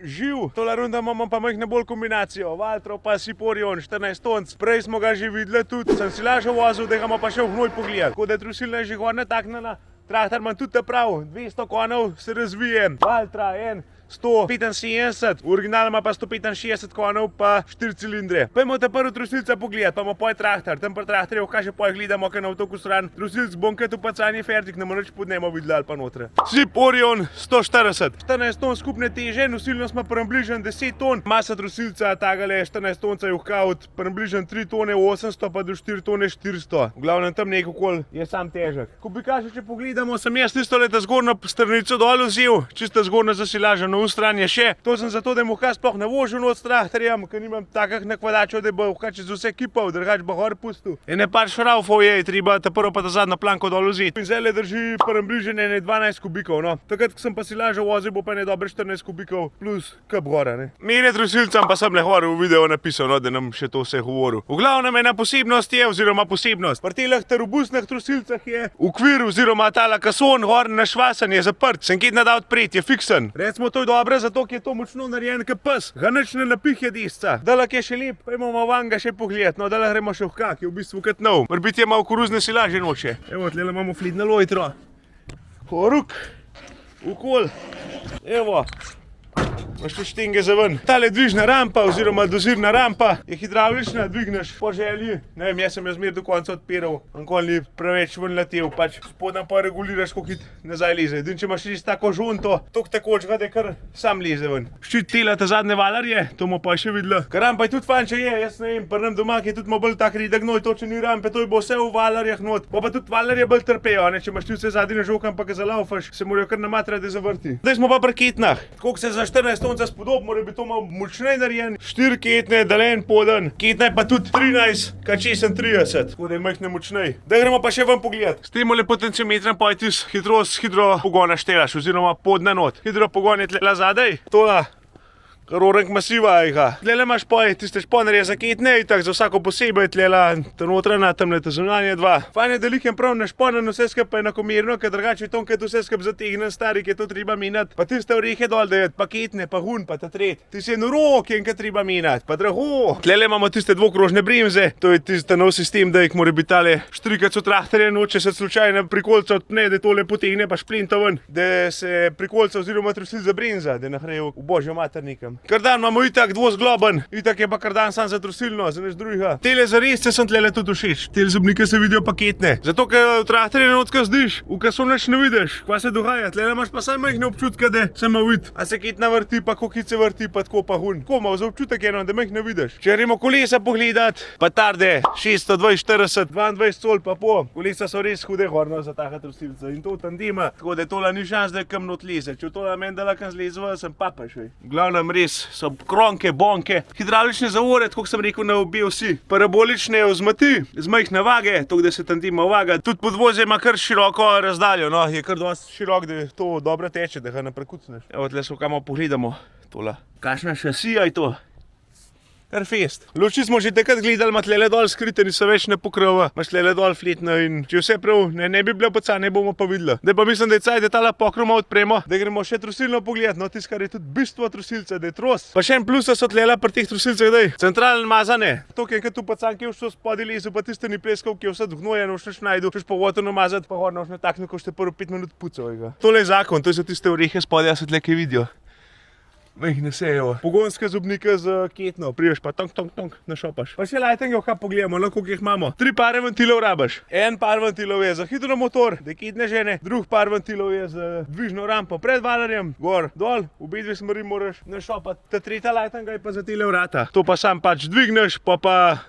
živ. Tola runda imamo pa majhne bolj kombinacijo. Valtro pa Siporion, 14 tonc. Prej smo ga že videli tudi, sem si lažo vozil, da ga imamo pa še v hnoj pogledati. Tako da je trusilna že gor nataknjena. Traktor imam tudi prav, 200 konov se razvije. Valtra, 175, original ima pa 165 konov pa 4 cilindre. Pojmo te prvo trusilca pogledati, pa imamo poj traktor. Tam pri traktorju, kaj še poj gledamo, kaj na avtoku stran. Trusilc bonket upacanje fertik, ne moreč pod njemo videli ali pa notre. Siporion 140, 14 ton skupne teže, nosilnost ima približno 10 ton. Masa trusilca tagale 14 tonca je od približno 3 tone 800 pa do 4 tone 400. V glavnem tam nekokol je sam težek. Ko bi kaže, če pogledamo, sem jaz tisto leta zgornjo stranico dol vzel, čisto zgornjo zasilaža. Na stran je še. To sem zato, da mu kaj sploh ne vožil not s traktorjem, ker nimam takih nakvadačev, da bo kaj čez vse kipal, drugač bo gor pustil. Ene par šraufov je, treba ta prvo pa ta zadnjo planko dol vzeti. In zdaj drži približno 12 kubikov, no. Takrat, ko sem pa silažo vozil, bo pa ne dobre 14 kubikov plus kup gora, ne. Mene trusilcem pa sem le hore v video napisal, no, da nam še to vse govoril. V glavnem ena posebnost je, oziroma posebnost. Pri teh robustnih trusilcah je okvir oziroma tala kason gor na švasen je zaprt. Sem kit ne da odpreti, je fiksen. Recimo to je dobro, zato ker je to močno narejen kot pes. Ga nič ne napihje desca. Dalek je še lep, pa imamo van ga še pogled. No, dalek gremo še v kak, je v bistvu kot nov. Morbiti je malo koruzne silaže noče. Evo, tle imamo flidna lojtro. Horuk, ukol, evo. Imaš tu štenge za ven. Tale dvižna rampa oziroma dozirna rampa je hidravlična, dvigneš po želji. Ne vem, jaz sem jo zmer do konca odpiral, nikoli ni preveč ven letel, pač spodnja pa reguliraš, koliko nazaj leze. Edin, če imaš čisto tako žunto, toliko takočega, da je kar sam leze ven. Ščit tela ta zadnje valarje, to bomo pa še videli. Ker rampa je tudi fajn, če je, jaz ne vem, pri nam doma, ki je tudi bolj tak redek gnoj, to če ni rampe, to je bo vse v valarjah not. Bo pa tudi valarje bolj trpejo, ne, če imaš ti vse zadnje žokan, pa ga zalaufaš, se morajo kar namatrati, da zavrti. Zdaj smo pa pri ketnah. Koliko se za 14 tonca spodob, mora biti to malo močnej narejen. 4 ketne, dalen poden. Ketna je pa tudi 13, kaj 36. Tako da je majhne močnej. Da gremo pa še ven pogledat. S tem potenciometrom pa je tis hitrost hidropogona štelaš, oziroma podna not. Hidropogon je tlela zadaj. Tola. Karorenk masiva jega. Tlela imaš poj, tiste šponerje za ketne, itak za vsako posebej tlela ta notrana, tamle ta zunanje dva. Fajn je, da likem prav na šponen, vse skupaj enakomerno, ker drugače je to, ker vse skupaj zategnen stari, ki je to treba minati. Pa tiste orehe dol dajati, pa ketne, pa hun, pa ta tret. Ti se norok je, ki treba minati, pa drago. Tlela imamo tiste dvokrožne bremze, to je tiste nov sistem, da jih mora biti tale štrikac od traktorja, če se slučajno prikolca odpne, da tole potegne pa šplinta ven, da se prikolca oziroma trusilca bremza, da nahrejo v božjo mater nekam. Kardan imamo itak dvozgloben, itak je pa kardan sam za trusilno, za nič drugega. Tele zares sem tlele tudi všeč, tele zobnike se vidijo paketne. Zato, ker v traktorje notka zdiš, v kaso nič ne vidiš, kva se dogaja. Tlele imaš pa samo majhne občutke, da se ima vid. A se ketna vrti, pa kokice vrti, pa tako pa hun. Tako malo za občutek eno, da majhne vidiš. Če gremo kolesa pogledat, pa tarde 620, 40, 22 col pa po. Kolesa so res hude horno za taka trusilca in to tandema, tako da tola ni šans, da kam not leze. Če tola meni dala kam zlezva, sem papaš. Glavnem res so kronke, bonke, hidravlične zavore, tako sem rekel, na obe vsi. Parabolične vzmeti, z majhne vage, tako da se tandema vaga. Tudi podvozje ima kar široko razdaljo, no, je kar dosti širok, da to dobro teče, da ga ne prekucneš. Evo, tle so kamo pogledamo, tola. Kakšna šasija je to? Kar fest. Luči smo že takrat gledali, ima tlele dol skrite, niso več ne pokrova. Imaš tlele dol flitno in če vse prav, ne bi bilo poca, ne bomo pa videli. Da pa mislim, da je caj, da tala pokroma odpremo, da gremo še trusilno pogledat, no tis, kar je tudi bistvo trusilca, da je tros. Pa še en plusa so tlela pri teh trusilcah, daj. Centralen mazane. To, ki je tu pacan, ki je všo spodi lezu, pa tiste ni pleskov, ki je vse dvgnoje, noš neš najdu, šeš pa voto namazati, pa hor noš ne takno, ko šte prvo 5 minut pucal. Tole je zakon, to so tiste orehe spodi, a se tle kaj vidijo. Majhne se, evo. Pogonske zobnike z ketno, priješ pa tonk, našopaš. Pa še lighting, kaj pogledamo, no, koliko jih imamo. 3 pare ventilov rabaš. En par ventilov je za hidromotor, da ketne žene, drug par ventilov je za dvižno rampo pred valarjem, gor, dol, v obidve smeri moraš našopati. Ta tretja lighting je pa za tele vrata. To pa sam pač dvigneš, pa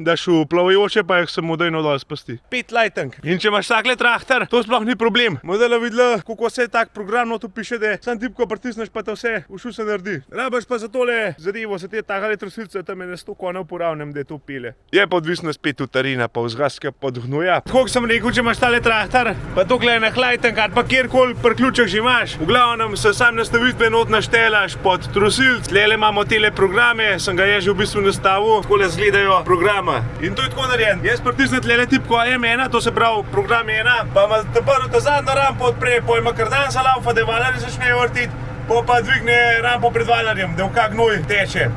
daš v plavajoče, pa jih samo dajno dol spasti. 5 lighting. In če imaš takle traktor, to sploh ni problem. Modela videla, kako se tak program notu piše, da sam tipko pritisneš, pa ta vse v šu se naredi. Rabaš pa za tole zadevo, za te takale trusilce, tam je na 100 konov poravnem, da je to pele. Je pa odvisno spet od tarina, pa vzgaska pod gnoja. Tako sem rekel, če imaš tale traktor, pa to gleda hlajten, kar pa kjerkoli priključek že imaš. V glavnem se sam nastavitve not naštelaš pod trusilc. Tlele imamo tele programe, sem ga je že v bistvu nastavil, takole zgledajo programa. In to je tako narejen. Jaz pritisnem tlele tipko M1, to se pravi program 1, pa ima ta prvo ta zadnjo rampo odpre, pa ima kardan za laufa, da valarje začnejo vrtiti. pa dvigne rampo pred Valarjem, da v kak gnoj teče.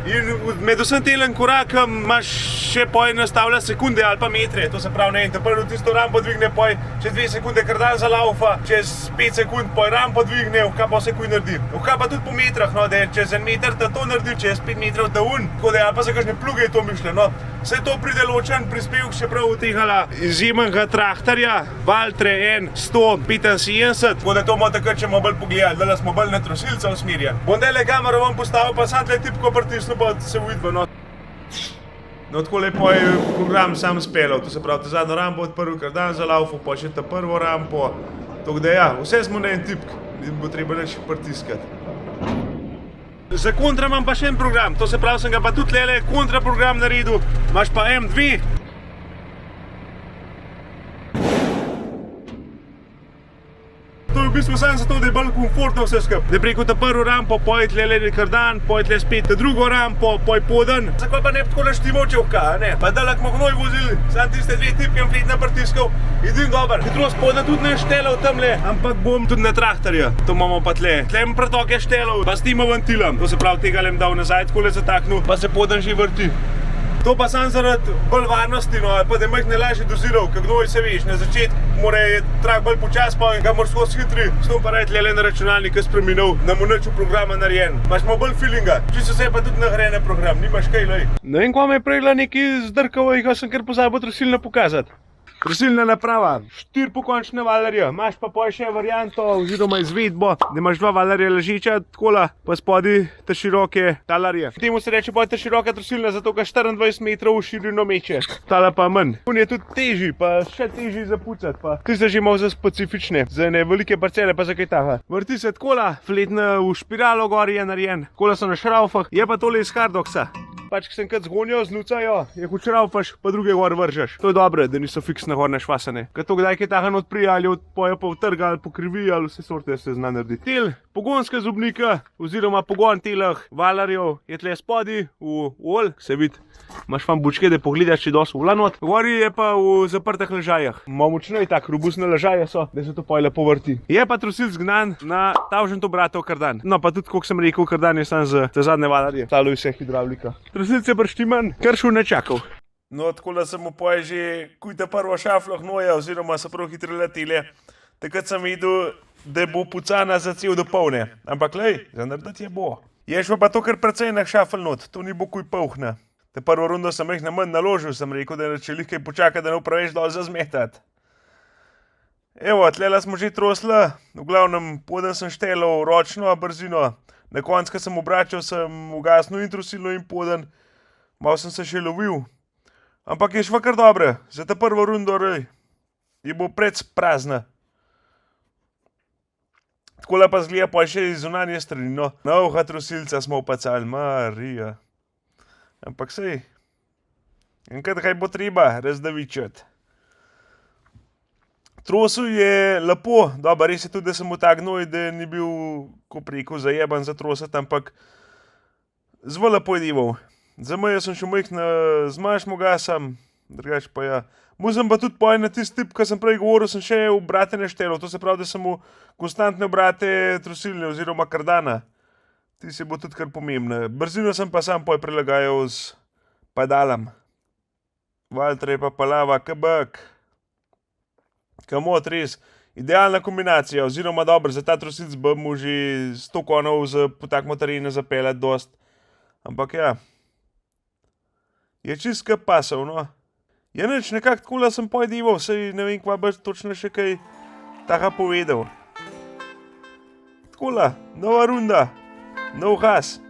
In med vsem telen korakom imaš še poj nastavlja sekunde ali pa metre, to se pravi, ne, in te prvo tisto rampo dvigne, poj čez 2 sekunde kardan zalaufa, čez 5 sekund poj rampo dvigne, vka pa vse kuj naredi. Vka pa tudi po metrah, no, da je čez 1 meter ta to naredi, čez 5 metrov ta tako da ali pa za kakšne pluge je to mišljeno. Vse to pride ločen prispevek še prav v tega izjemnega traktorja, Valtre N175, tako da to bomo takrat še malo bolj pogledali, da smo bolj na trosilca usmerjeni. Bom dele kamero vam postavil, pa sam tle tipko pritisnil, pa se vidva, no. No, tako lepo je program sam speljal, to se pravi, ta zadnjo rampo odprl, kardan zalaufal, pa še ta prvo rampo, tako da ja, vse smo na en tipk, ne bo treba reči pritiskati. Za kontra imam pa še en program, to se pravi, sem ga pa tudi lele kontraprogram naredil, imaš pa M2. To je v bistvu samo zato, da je bolj komfortno vse skup. Da preko ta prvo rampo pojt lele kardan, pojt le spet ta drugo rampo, poj poden. Zakaj pa ne bi tako naštimal čevka, ne? Pa da lahko gnoj vozili, samo tiste 2 tipke in fletna pritiskal, edin dober. Hitrost poden tudi ne štelal tamle, ampak bom tudi na traktorja. To imamo pa tle. Tle imam pretoke štelal, pa s tima ventilom. To se pravi, tega lem dal nazaj, tako le zataknil, pa se poden že vrti. To pa sam zaradi bolj varnosti, no, pa da je majhne lažje doziral, ker gnoj se veš, na začetku mora je trak bolj počas, pa ga moraš skozi hitri, s tom pa rajt lele na računalnik spremenil, da mu nič v programa narejen. Imaš malo bolj feelinga, čisto se pa tudi nagrene program, nimaš kaj, lej. Ne vem, kva me je prejela neki zdrkavo, jih sem kar pozabil trosilno pokazati. Trosilna naprava, 4 pokončne valarje, imaš pa poj še varianto oziroma izvedbo, da imaš 2 valarje ležeča, takola, pa spodi te široke talarje. Temu se reče poj te široka trosilna, zato ga 24 metrov v širino meče, tala pa manj. On je tudi težji, pa še težji za pucati, pa ti se že malo za specifične, za ne velike parcele pa za kaj taha. Vrti se takola, fletna v špiralo gori je narejen, takola so na šraufah, je pa tole iz Hardoksa. Pač, ko sem kad zgonjo, znucajo, je kot šraufaš, pa druge gor vržeš. To je dobro, da niso fiksne gorne švasane. Ker to kdaj kaj tahan odprija ali odpoje pa vtrga ali pokrivi ali vse sorte se zna narediti. Tel pogonska zobnika oziroma pogon telah valarjev je tle spodi v ol, se vidi. Imaš fan bučke, da pogledaš, če dosti ula not. Gori je pa v zaprtih ležajah. Malo močno je tak, robustne ležaje so, da se to poj lepo vrti. Je pa trosilc zgnan na 1000 obratov kardan. No pa tudi, kot sem rekel, kardan je sam za te zadnje valarje. Stalo je vse hidravlika. Trosilc je brštiman, kar šel ne čakal. No, tako da sem mu poj že kujta prvo šaflo hnoja, oziroma so prav hitro letele. Takrat sem videl, da bo pucana za cel do polne. Ampak lej, za narediti je bo. Je šlo pa to kar precej na šafl not, to ni bo kuj polhna. Te prvo rundo sem jih na manj naložil, sem rekel, da če lihkaj počaka, da ne preveč dol zazmetati. Evo, tlela smo že trosla, v glavnem poden sem štelal ročno brzino, na konc, ko sem obračal, sem ugasnil in trosilno in poden, malo sem se še lovil. Ampak je šla kar dobra, za ta prvo rundo je bo precej prazna. Takole pa zgleda pa še iz zunanje strani, no. Na uha trosilca smo upacali, Marija. Ampak sej, enkrat kaj bo treba razdavičati. Trosil je lepo, dobro, res je tudi, da sem mu tak gnoj, da ni bil, ko preko, zajeban za trosati, ampak zelo lepo je dival. Za mejo sem še majhna zmanjš moga sam, drugač pa ja. Mu sem pa tudi poj na tisti tip, ko sem prej govoril, sem še obrate neštelil, to se pravi, da sem mu konstantne obrate trosilne oziroma kardana. Ti se bo tudi kar pomembna. Brzino sem pa sam poj prilagajal z padalom. Valtre pa palava, kabak. Kamot, res. Idealna kombinacija, oziroma dobro, za ta trosilc bi mu že 100 konov za potakmo terene zapeljati dost. Ampak ja, je čist kap pasal, no. Je nič, nekak takole sem poj dival, sej ne vem, kva bi točno še kaj taha povedal. Takole, nova runda. No has.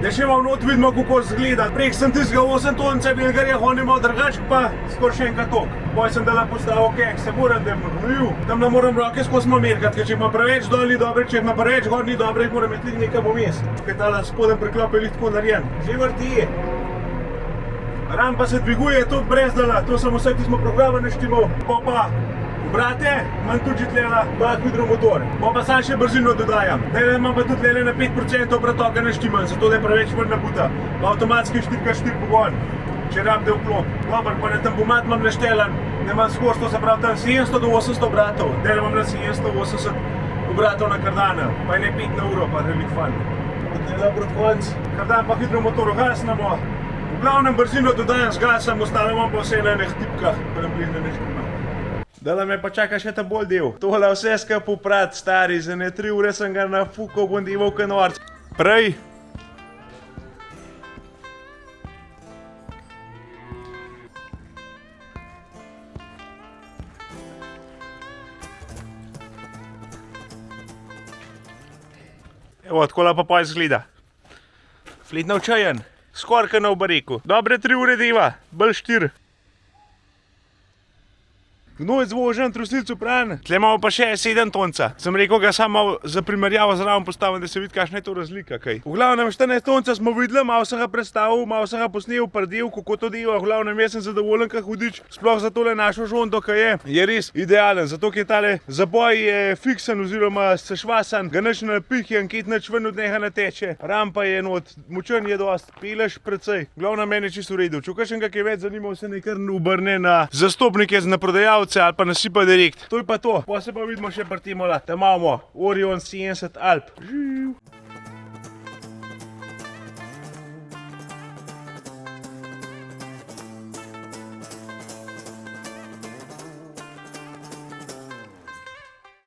Da še malo not vidimo, kako zgleda. Prek sem tistega 8 tonca Belgarija, on je malo drugač, pa skoraj še enkrat tok. Boj sem dala postavil kek, se moram, da bom gnojil. Tam ne moram roke skozi mamerkat, ker če ima preveč dol ni dobre, če ima preveč gor ni dobre, moram imeti nekam vmes. Kaj tala spodem preklop je tako narejen. Že vrti je. Rampa se dviguje tudi brez dala, to sem vse, ki smo programa naštimal. Pa, brate, imam tudi že tlela 2 hidromotore. Pa sam še brzino dodajam. Zdaj imam pa tudi tlela na 5% pretoka naštiman, zato da je preveč vrna buta. Pa avtomatski 4x4 pogon, če rab da vklop. Dobar, pa na tempomat imam naštelan, da imam skoro, to se pravi tam 700 do 800 obratov. Zdaj imam na 780 obratov na kardana, pa je ne 5 na uro, pa velik fan. Zdaj dobro konc, kardan pa hidromotor ugasnemo. V glavnem brzino dodajam z gasom, ostalo imam pa vse na enih tipkah, pa ne bližne neštima. Dala me pa čaka še ta bolj del. Tole vse skupaj poprat, stari, za ne 3 ure sem ga nafukal, bom dival kaj norc. Prej. Evo, takole pa izgleda. Fletno čajen, skoraj kaj na obareku. Dobre 3 ure deva, bolj 4. Gnoj zvožen, trusilcu pran. Tle imamo pa še 7 tonca. Sem rekel, ga samo za primerjavo zraven postavim, da se vidi, kakšna je to razlika. Kaj. V glavnem 14 tonca smo videli, malo sem ga predstavil, malo sem ga posnel, prdel, kako to deva. V glavnem jaz sem zadovoljen, kak hudič. Sploh za tole našo žondo, kaj je res idealen. Zato, ker tale zaboj je fiksen oziroma sešvasan, ga nič ne napih, ankit nič ven od njega ne teče. Rampa je not, močen je dost, peleš precej. V glavnem meni je čisto v redu. Če kakšen kak je več zanimal, se nekaj obrne na zastopnike, na prodajalce ali pa nasipa direkt. To je pa to. Pa se pa vidimo še pri tem, tam imamo Orion 70 Alp. Živ.